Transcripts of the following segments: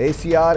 ACR,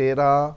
13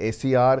ACR,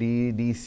DDC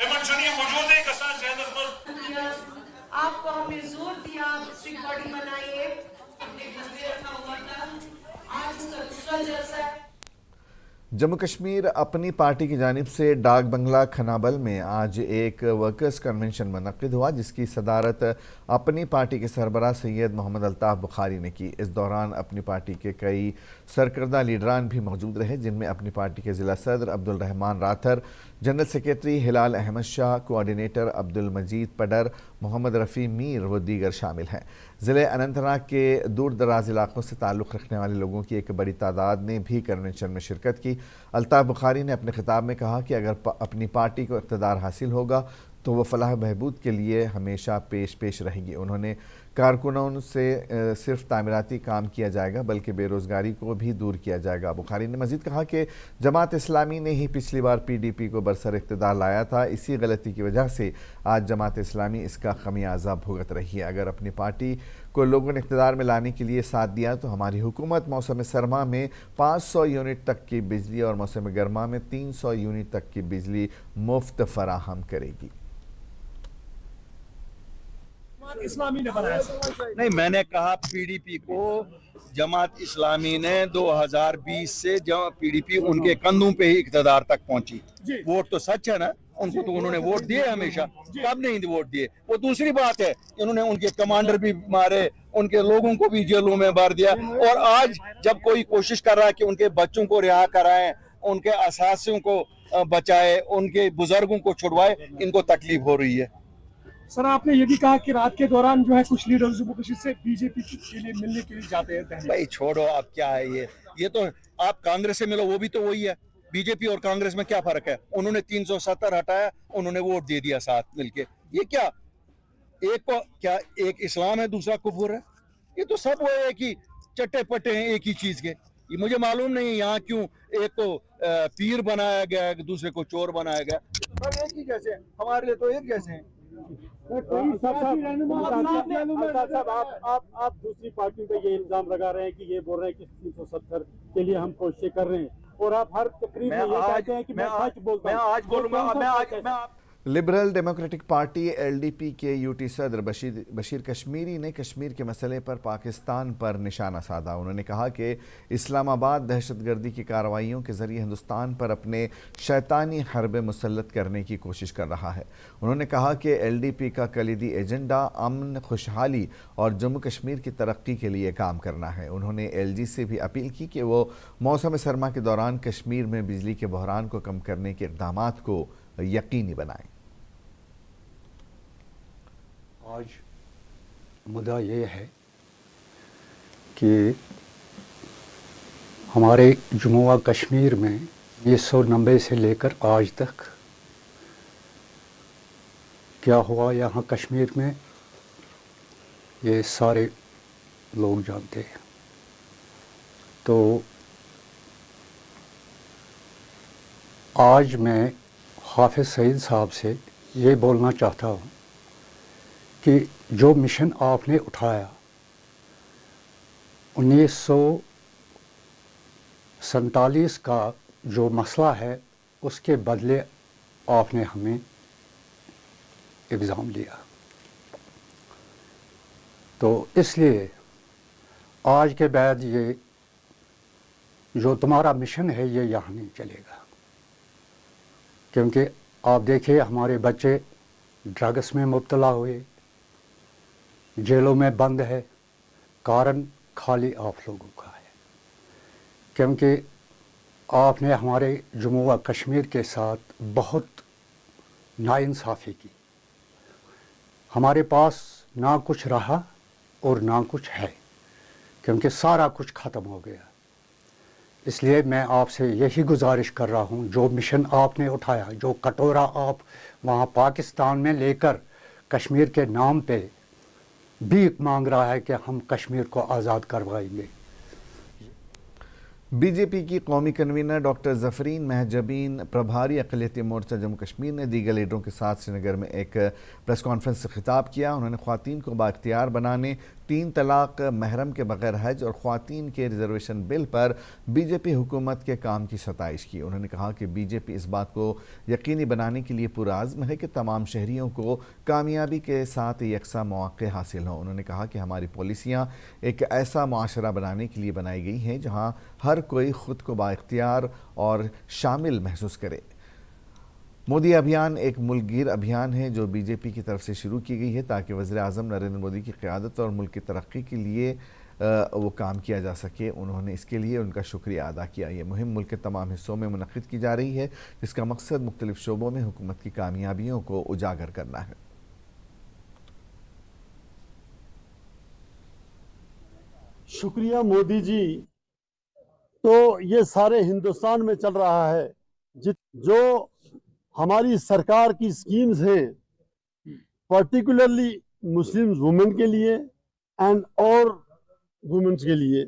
Aiman چنیے موجود ہے کسان زیادت پر آپ کو ہمیں زور دیا ڈسٹرکٹ باڈی بنائیے اپنے گھر میں رکھا ہوا تھا آج اس کا دوسرا جلسہ ہے. جموں کشمیر اپنی پارٹی کی جانب سے ڈاک بنگلہ کھنابل میں آج ایک ورکرز کنونشن منعقد ہوا جس کی صدارت اپنی پارٹی کے سربراہ سید محمد الطاف بخاری نے کی. اس دوران اپنی پارٹی کے کئی سرکردہ لیڈران بھی موجود رہے جن میں اپنی پارٹی کے ضلع صدر عبد الرحمان راتھر، جنرل سیکریٹری ہلال احمد شاہ، کوارڈینیٹر عبد المجید پڈر، محمد رفیع میر و دیگر شامل ہیں. ضلع اننت ناگ کے دور دراز علاقوں سے تعلق رکھنے والے لوگوں کی ایک بڑی تعداد نے بھی کنونشن میں شرکت کی. الطاف بخاری نے اپنے خطاب میں کہا کہ اگر اپنی پارٹی کو اقتدار حاصل ہوگا تو وہ فلاح بہبود کے لیے ہمیشہ پیش رہے گی. انہوں نے کارکنوں سے صرف تعمیراتی کام کیا جائے گا بلکہ بے روزگاری کو بھی دور کیا جائے گا. بخاری نے مزید کہا کہ جماعت اسلامی نے ہی پچھلی بار PDP کو برسر اقتدار لایا تھا. اسی غلطی کی وجہ سے آج جماعت اسلامی اس کا خمیازہ بھگت رہی ہے. اگر اپنی پارٹی کو لوگوں نے اقتدار میں لانے کے لیے ساتھ دیا تو ہماری حکومت موسم سرما میں 500 یونٹ تک کی بجلی اور موسم گرما میں 300 یونٹ تک کی بجلی مفت فراہم کرے گی. اسلامی نے بنایا نہیں، میں نے کہا PDP کو جماعت اسلامی نے 2020 سے PDP ان کے کندھوں پہ ہی اقتدار تک پہنچی. ووٹ تو سچ ہے نا، ان کو تو انہوں نے ووٹ دیے ہمیشہ، کب نہیں ووٹ دیے وہ دوسری بات ہے. انہوں نے ان کے کمانڈر بھی مارے، ان کے لوگوں کو بھی جیلوں میں بھر دیا، اور آج جب کوئی کوشش کر رہا ہے کہ ان کے بچوں کو رہا کرائیں، ان کے اساتذوں کو بچائے، ان کے بزرگوں کو چھڑوائے، ان کو تکلیف ہو رہی ہے. سر آپ نے یہ بھی کہا کہ رات کے دوران جو ہے کچھ لیڈر جموں کشمیر سے BJP کے لیے ملنے کے لیے جاتے ہیں. بھائی چھوڑو، اب کیا ہے یہ تو آپ کانگریس سے ملو، وہ بھی تو وہی ہے. BJP اور کانگریس میں کیا فرق ہے؟ انہوں نے 370 ہٹایا، انہوں نے ووٹ دے دیا ساتھ مل کے. یہ کیا ایک اسلام ہے دوسرا کفر ہے؟ یہ تو سب وہ ایک ہی چٹے پٹے ہیں ایک ہی چیز کے. یہ مجھے معلوم نہیں یہاں کیوں ایک کو پیر بنایا گیا، دوسرے کو چور بنایا گیا. سب ایک ہی جیسے ہیں، ہمارے لیے تو ایک جیسے ہیں. آپ دوسری پارٹی پہ یہ الزام لگا رہے ہیں کہ یہ بول رہے ہیں کہ 370 کے لیے ہم کوششیں کر رہے ہیں، اور آپ ہر تقریب میں یہ کہتے ہیں کہ میں سچ بولتا ہوں. میں آج بولوں گا. لبرل ڈیموکریٹک پارٹی LDP کے UT صدر بشیر کشمیری نے کشمیر کے مسئلے پر پاکستان پر نشانہ سادھا. انہوں نے کہا کہ اسلام آباد دہشت گردی کی کارروائیوں کے ذریعے ہندوستان پر اپنے شیطانی حربے مسلط کرنے کی کوشش کر رہا ہے. انہوں نے کہا کہ LDP کا کلیدی ایجنڈا امن، خوشحالی اور جموں کشمیر کی ترقی کے لیے کام کرنا ہے. انہوں نے LG سے بھی اپیل کی کہ وہ موسم سرما کے دوران کشمیر میں بجلی کے بحران کو کم کرنے کے اقدامات کو یقینی بنائیں. آج مدعا یہ ہے کہ ہمارے جموں و کشمیر میں 1990 سے لے کر آج تک کیا ہوا یہاں کشمیر میں، یہ سارے لوگ جانتے ہیں. تو آج میں حافظ سعید صاحب سے یہ بولنا چاہتا ہوں کہ جو مشن آپ نے اٹھایا 1947 کا جو مسئلہ ہے، اس کے بدلے آپ نے ہمیں ایگزام لیا. تو اس لیے آج کے بعد یہ جو تمہارا مشن ہے یہ یہاں نہیں چلے گا، کیونکہ آپ دیکھیے ہمارے بچے ڈرگس میں مبتلا ہوئے، جیلوں میں بند ہے. کارن خالی آپ لوگوں کا ہے، کیونکہ آپ نے ہمارے جموں و کشمیر کے ساتھ بہت ناانصافی کی. ہمارے پاس نہ کچھ رہا اور نہ کچھ ہے، کیونکہ سارا کچھ ختم ہو گیا. اس لیے میں آپ سے یہی گزارش کر رہا ہوں، جو مشن آپ نے اٹھایا، جو کٹورا آپ وہاں پاکستان میں لے کر کشمیر کے نام پہ بھیک مانگ رہا ہے کہ ہم کشمیر کو آزاد کروائیں گے. BJP کی قومی کنوینر ڈاکٹر ظفرین مہجبین پربھاری اقلیتی مورچہ جموں کشمیر نے دیگر لیڈروں کے ساتھ سری نگر میں ایک پریس کانفرنس سے خطاب کیا. انہوں نے خواتین کو بااختیار بنانے، 3 طلاق، محرم کے بغیر حج اور خواتین کے ریزرویشن بل پر بی جے پی حکومت کے کام کی ستائش کی۔ انہوں نے کہا کہ بی جے پی اس بات کو یقینی بنانے کے لیے پرعزم ہے کہ تمام شہریوں کو کامیابی کے ساتھ یکساں مواقع حاصل ہوں۔ انہوں نے کہا کہ ہماری پالیسیاں ایک ایسا معاشرہ بنانے کے لیے بنائی گئی ہیں جہاں ہر کوئی خود کو بااختیار اور شامل محسوس کرے۔ مودی ابھیان ایک ملک گیر ابھیان ہے جو بی جے پی کی طرف سے شروع کی گئی ہے تاکہ وزیر اعظم نریندر مودی کی قیادت اور ملک کی ترقی کے لیے وہ کام کیا جا سکے۔ انہوں نے اس کے لیے ان کا شکریہ ادا کیا۔ یہ مہم ملک کے تمام حصوں میں منعقد کی جا رہی ہے جس کا مقصد مختلف شعبوں میں حکومت کی کامیابیوں کو اجاگر کرنا ہے۔ شکریہ مودی جی۔ تو یہ سارے ہندوستان میں چل رہا ہے جو ہماری سرکار کی سکیمز ہیں پرٹیکولرلی مسلم وومن کے لیے اینڈ اور وومنز کے لیے،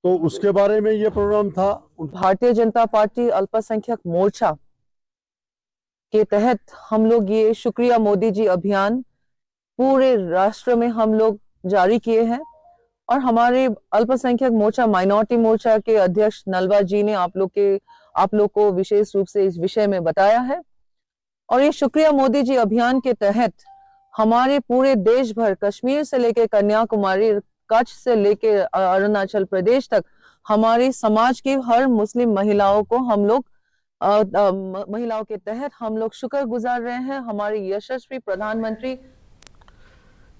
تو اس کے بارے میں یہ پروگرام تھا۔ بھارتیہ جنتا پارٹی الپسنکھیک مورچہ کے تحت ہم لوگ یہ شکریہ مودی جی ابھیان پورے راشٹر میں ہم لوگ جاری کیے ہیں، اور ہمارے الپسنکھیک مورچہ مائنورٹی مورچہ کے ادھیکش نلوا جی نے آپ لوگ کو وشیش روپ سے اس وشے میں بتایا ہے۔ اور یہ شکریہ مودی جی ابھیان کے تحت ہمارے پورے دیش بھر، کشمیر سے لے کے کنیا کماری، کچھ سے لے کے اروناچل پردیش تک، ہماری سماج کی ہر مسلم مہیلاؤں کو ہم لوگ مہیلاؤں کے تحت ہم لوگ شکر گزار رہے ہیں۔ ہمارے یشسوی پردھان منتری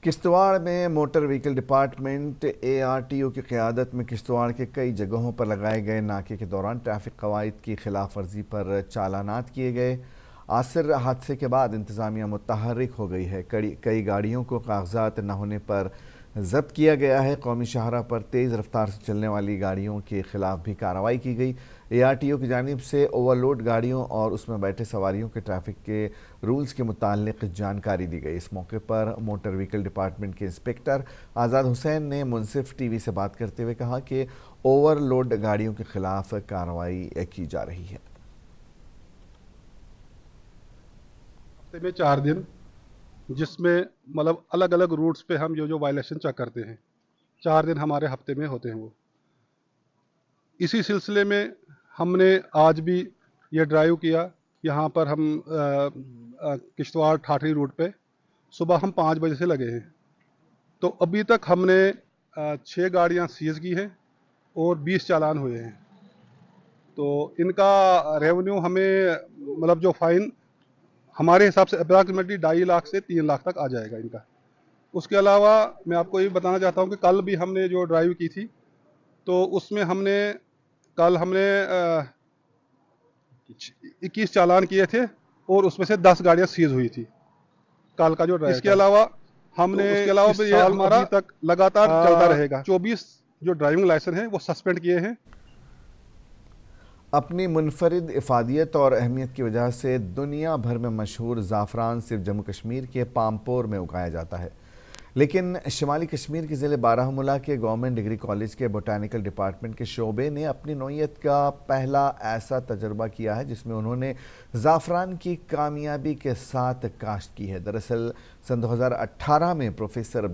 کشتواڑ میں موٹر وہیکل ڈپارٹمنٹ ARTO کی قیادت میں کشتواڑ کے کئی جگہوں پر لگائے گئے ناکے کے دوران ٹریفک قواعد کی خلاف ورزی پر چالانات کیے گئے۔ عاصر حادثے کے بعد انتظامیہ متحرک ہو گئی ہے۔ کئی گاڑیوں کو کاغذات نہ ہونے پر ضبط کیا گیا ہے۔ قومی شاہراہ پر تیز رفتار سے چلنے والی گاڑیوں کے خلاف بھی کارروائی کی گئی۔ ARTO کی جانب سے اوور لوڈ گاڑیوں اور اس میں بیٹھے سواریوں کے ٹریفک کے رولز کے متعلق جانکاری دی گئی۔ اس موقع پر موٹر وہیکل ڈپارٹمنٹ کے انسپکٹر آزاد حسین نے منصف ٹی وی سے بات کرتے ہوئے کہا کہ اوور لوڈ گاڑیوں کے خلاف کارروائی کی جا رہی ہے۔ ہفتے میں 4 دن جس میں مطلب الگ الگ روٹس پہ ہم جو وائلیشن چیک کرتے ہیں، 4 دن ہمارے ہفتے میں ہوتے ہیں وہ۔ اسی سلسلے میں ہم نے آج بھی یہ ڈرائیو کیا۔ یہاں پر ہم کشتواڑ ٹھاٹری روٹ پہ صبح ہم 5 بجے سے لگے ہیں، تو ابھی تک ہم نے 6 گاڑیاں سیز کی ہیں اور 20 چالان ہوئے ہیں۔ تو ان کا ریونیو ہمیں مطلب جو فائن ہمارے حساب سے اپراکسیمیٹلی 2.5 لاکھ سے 3 لاکھ تک آ جائے گا ان کا۔ اس کے علاوہ میں آپ کو یہ بتانا چاہتا ہوں کہ کل بھی ہم نے جو ڈرائیو کی تھی تو اس میں کل ہم نے 21 چالان کیے تھے اور اس میں سے 10 گاڑیاں سیز ہوئی تھی کل کا جو ڈرائیو۔ اس کے علاوہ ہم نے یہ ہمارا تک لگاتار چلتا رہے گا۔ 24 جو ڈرائیونگ لائسنس ہیں وہ سسپینڈ کیے ہیں۔ اپنی منفرد افادیت اور اہمیت کی وجہ سے دنیا بھر میں مشہور زعفران صرف جموں کشمیر کے پامپور میں اگایا جاتا ہے، لیکن شمالی کشمیر کے ضلع بارہمولہ کے گورنمنٹ ڈگری کالج کے بوٹینیکل ڈپارٹمنٹ کے شعبے نے اپنی نوعیت کا پہلا ایسا تجربہ کیا ہے جس میں انہوں نے زعفران کی کامیابی کے ساتھ کاشت کی ہے۔ دراصل سن 2018 میں پروفیسر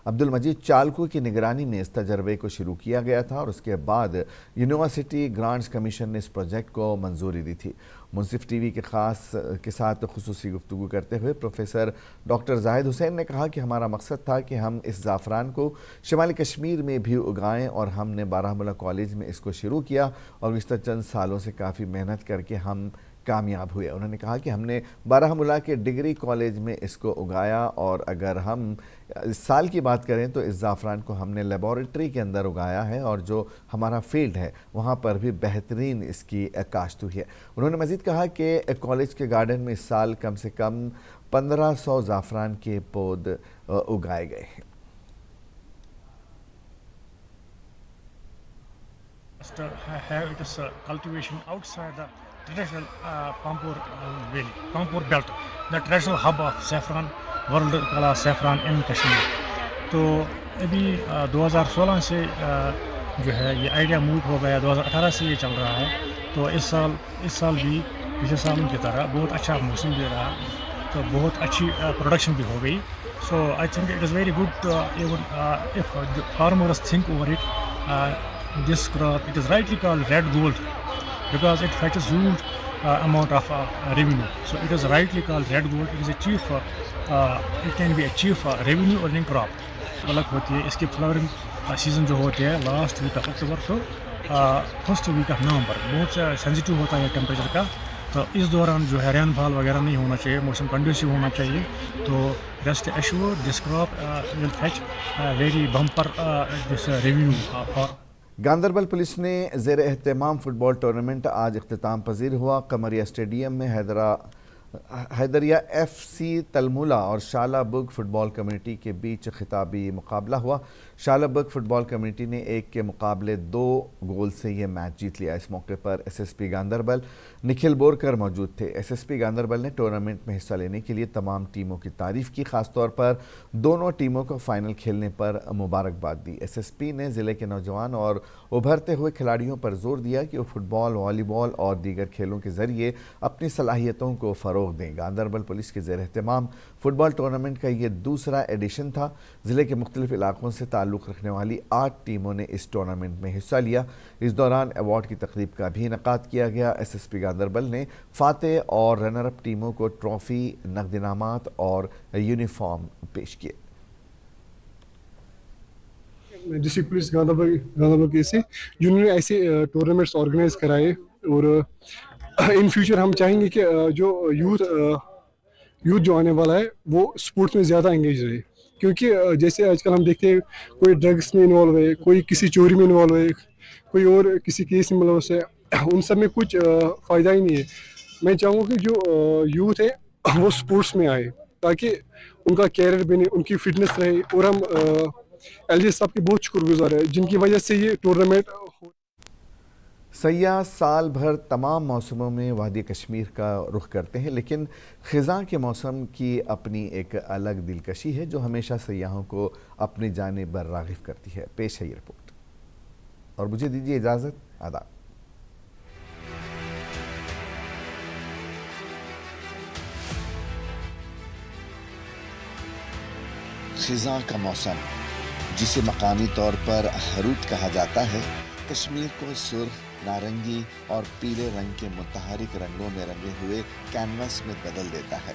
عبدالمجید چالکو کی نگرانی میں اس تجربے کو شروع کیا گیا تھا اور اس کے بعد یونیورسٹی گرانٹس کمیشن نے اس پروجیکٹ کو منظوری دی تھی۔ منصف ٹی وی کے ساتھ خصوصی گفتگو کرتے ہوئے پروفیسر ڈاکٹر زاہد حسین نے کہا کہ ہمارا مقصد تھا کہ ہم اس زعفران کو شمالی کشمیر میں بھی اگائیں اور ہم نے بارہمولہ کالج میں اس کو شروع کیا اور گزشتہ چند سالوں سے کافی محنت کر کے ہم کامیاب ہوئے۔ انہوں نے کہا کہ ہم نے بارہمولہ کے ڈگری کالج میں اس کو اگایا اور اگر ہم اس سال کی بات کریں تو اس زعفران کو ہم نے لیبارٹری کے اندر اگایا ہے اور جو ہمارا فیلڈ ہے وہاں پر بھی بہترین اس کی کاشت ہوئی ہے۔ انہوں نے مزید کہا کہ کالج کے گارڈن میں اس سال کم سے کم 1500 زعفران کے پود اگائے گئے ہیں۔ Have its cultivation outside the traditional Pampur valley, Pampur belt, the traditional hub of saffron, world class saffron in Kashmir. تو ابھی 2016 سے جو ہے یہ آئیڈیا موو ہو گیا، 2018 سے یہ چل رہا ہے۔ تو اس سال بھی پچھلے سالوں کی طرح بہت اچھا موسم دے رہا تو بہت اچھی پروڈکشن بھی ہو گئی. So I think it is very good even if the farmers think over it. This crop, it is rightly called red gold because it fetches huge amount of revenue. So it is rightly called red gold. It is a chief, it can be a chief revenue earning crop. الگ ہوتی ہے. اس کی flowering season جو ہوتی ہے last week of October to first week of November. بہت sensitive ہوتا ہے ٹیمپریچر کا, تو اس دوران جو ہے رین فال وغیرہ نہیں ہونا چاہیے, موسم کنڈیسیو ہونا چاہیے. تو rest assure this crop will fetch very bumper this revenue for. Ganderbal police نے زیر اہتمام فٹ بال ٹورنامنٹ آج اختتام پذیر ہوا. قمریہ اسٹیڈیم میں حیدریہ ایف سی تلمولہ اور شالہ بگ فٹ بال کمیونٹی کے بیچ خطابی مقابلہ ہوا. شالہ بگ فٹ بال کمیونٹی نے 1 کے مقابلے 2 گول سے یہ میچ جیت لیا. اس موقع پر S S P Ganderbal Nikhil Borkar موجود تھے. ایس ایس پی گاندربل نے ٹورنامنٹ میں حصہ لینے کے لیے تمام ٹیموں کی تعریف کی, خاص طور پر دونوں ٹیموں کو فائنل کھیلنے پر مبارکباد دی. ایس ایس پی نے ضلع کے نوجوان اور ابھرتے ہوئے کھلاڑیوں پر زور دیا کہ وہ فٹ بال, والی بال اور دیگر کھیلوں کے ذریعے اپنی صلاحیتوں کو فروغ دیں. گاندربل پولیس کے زیر اہتمام فٹ بال ٹورنامنٹ کا یہ دوسرا ایڈیشن تھا. ضلع کے مختلف علاقوں سے تعلق رکھنے والی 8 ٹیموں نے اس ٹورنامنٹ میں حصہ لیا. اس دوران ایوارڈ کی تقریب کا بھی انعقاد کیا گیا. ایس ایس پی گاندربل نے فاتح اور رنر اپ ٹیموں کو ٹرافی, نقد انعامات اور یونیفارم پیش کیے. ڈسٹرکٹ پولیس گاندربل کے سے جنہوں نے ایسے ٹورنامنٹس آرگنائز کرائے, اور ان فیوچر ہم چاہیں گے کہ جو یوتھ جو آنے والا ہے وہ اسپورٹس میں زیادہ انگیج رہے, کیونکہ جیسے آج کل ہم دیکھتے ہیں کوئی ڈرگس میں انوالو ہے, کوئی کسی چوری میں انوالو ہے, کوئی اور کسی کیس میں ملوث ہے, ان سب میں کچھ فائدہ ہی نہیں ہے. میں چاہوں گا کہ جو یوتھ ہے وہ اسپورٹس میں آئے تاکہ ان کا کیریئر بنے, ان کی فٹنس رہے. اور ہم ایل جی صاحب کے بہت شکر گزار ہیں جن کی وجہ سے یہ ٹورنامنٹ. سیاح سال بھر تمام موسموں میں وادی کشمیر کا رخ کرتے ہیں, لیکن خزاں کے موسم کی اپنی ایک الگ دلکشی ہے جو ہمیشہ سیاحوں کو اپنی جانب راغب کرتی ہے. پیش ہے یہ رپورٹ, اور مجھے دیجیے اجازت. آداب. خزاں کا موسم, جسے مقامی طور پر ہروٹ کہا جاتا ہے, کشمیر کو سرخ, نارنگی اور پیلے رنگ کے متحرک رنگوں میں رنگے ہوئے کینوس میں بدل دیتا ہے.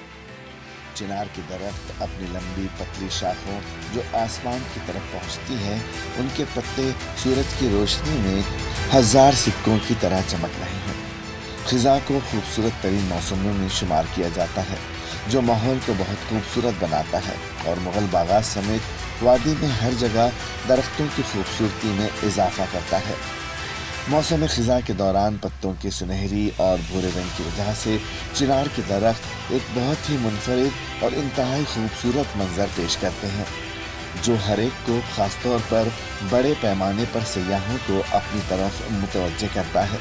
چنار کی درخت اپنی لمبی پتلی شاخوں جو آسمان کی طرف پہنچتی ہیں, ان کے پتے سورج کی روشنی میں 1000 سکوں کی طرح چمک رہے ہیں. خزاں کو خوبصورت ترین موسموں میں شمار کیا جاتا ہے, جو ماحول کو بہت خوبصورت بناتا ہے اور مغل باغات سمیت وادی میں ہر جگہ درختوں کی خوبصورتی میں اضافہ کرتا ہے. موسم خزاں کے دوران پتوں کے سنہری اور بھورے رنگ کی وجہ سے چنار کے درخت ایک بہت ہی منفرد اور انتہائی خوبصورت منظر پیش کرتے ہیں, جو ہر ایک کو خاص طور پر بڑے پیمانے پر سیاحوں کو اپنی طرف متوجہ کرتا ہے.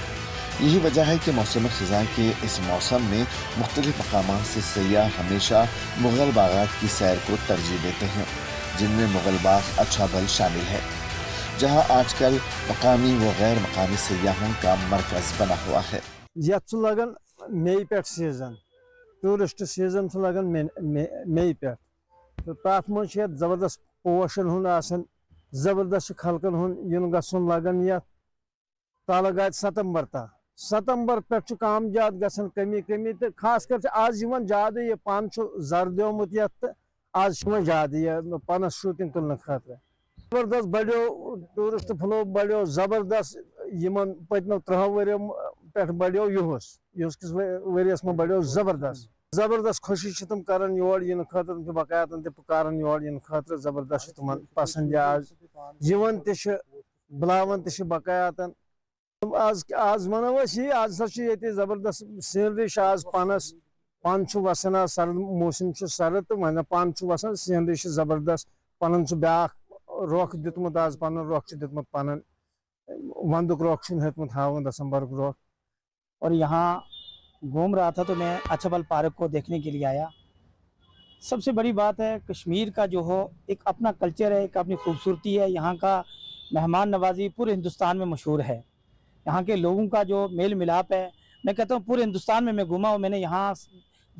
یہی وجہ ہے کہ موسم خزاں کے اس موسم میں مختلف مقامات سے سیاح ہمیشہ مغل باغات کی سیر کو ترجیح دیتے ہیں, جن میں مغل باغ اچھا بل شامل ہے, جہاں آج کل مقامی و غیر مقامی سیاحوں کا مرکز بنا ہوا ہے. یتھ لگن مئی پہ سیزن, ٹورسٹ سیزن لگن مئی پہ, تو تر مز زبردست پوشن ہند زبردست خلقن ہند گھن لگن یتھ تالہ گاد ستمبر پہ کامجاد گھن کمی تو خاص کر آز زیادہ یہ پن زر دیومت یتھ, آز زیادہ یہ پنس شوٹنگ تلنے خاطر زبردست بڑھو, ٹورسٹ فلو بڑھو زبردست. پتمو 30 وريو پہ بڑھو یہس کس وريس میں بڑھو زبردست خوشی تم کران یور ین خاطر, بقایا تم پکاران یور ین خاطر, زبردست تم پسند آز تہ بلاون تہ بقایاتن. آز ونو یہ آز سا یہ زبردست سینری آز پنس پن وسان آز سرد موسم سرد تو ون پن وسان سینری زبردست. پن بیاکھ روخ دیتمت آز پن روخ دیتمت پن وندک روخ ہیتمت ہاون دسمبر روخ. اور یہاں گھوم رہا تھا تو میں اچھبل پارک کو دیکھنے کے لیے آیا. سب سے بڑی بات ہے کشمیر کا جو ہو ایک اپنا کلچر ہے, ایک اپنی خوبصورتی ہے. یہاں کا مہمان نوازی پورے ہندوستان میں مشہور ہے. یہاں کے لوگوں کا جو میل ملاپ ہے, میں کہتا ہوں پورے ہندوستان میں گھوما ہوں. میں نے یہاں